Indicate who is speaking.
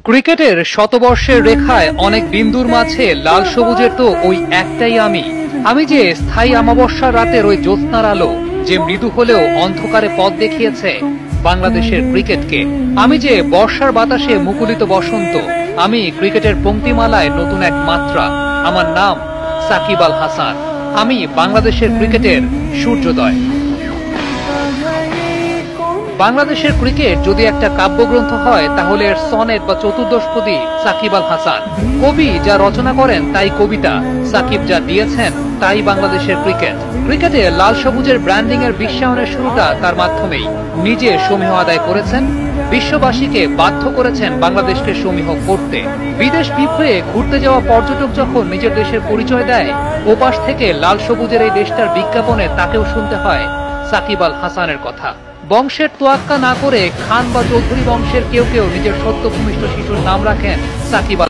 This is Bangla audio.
Speaker 1: ক্রিকেটের শতবর্ষের রেখায় অনেক বিন্দুর মাঝে লাল সবুজের তো ওই একটাই আমি যে স্থায়ী অমাবস্যার রাতের ওই জ্যোৎস্নার আলো, যে মৃদু হলেও অন্ধকারে পথ দেখিয়েছে বাংলাদেশের ক্রিকেটকে। আমি যে বর্ষার বাতাসে মুকুলিত বসন্ত, আমি ক্রিকেটের পংক্তিমালায় নতুন এক মাত্রা। আমার নাম সাকিব আল হাসান, আমি বাংলাদেশের ক্রিকেটের সূর্যোদয়। বাংলাদেশের ক্রিকেট যদি একটা কাব্যগ্রন্থ হয়, তাহলে এর সনেট বা চতুর্দশপদী সাকিব আল হাসান। কবি যা রচনা করেন তাই কবিতা, সাকিব যা দিয়েছেন তাই বাংলাদেশের ক্রিকেট। ক্রিকেটে লাল সবুজের ব্র্যান্ডিং এর বিশ্বায়নের শুরুটা তার মাধ্যমেই। নিজে সমীহ আদায় করেছেন, বিশ্ববাসীকে বাধ্য করেছেন বাংলাদেশকে সমীহ করতে। বিদেশ বিভ্রে ঘুরতে যাওয়া পর্যটক যখন নিজের দেশের পরিচয় দেয়, ওপাশ থেকে লাল সবুজের এই দেশটার বিজ্ঞাপনে তাকেও শুনতে হয় সাকিব আল হাসানের কথা। বংশের তোয়াক্কা না করে খান বা চৌধুরী বংশের কেউ কেউ নিজের সত্যভূমিষ্ঠ শিশুর নাম রাখেন সাকিব আল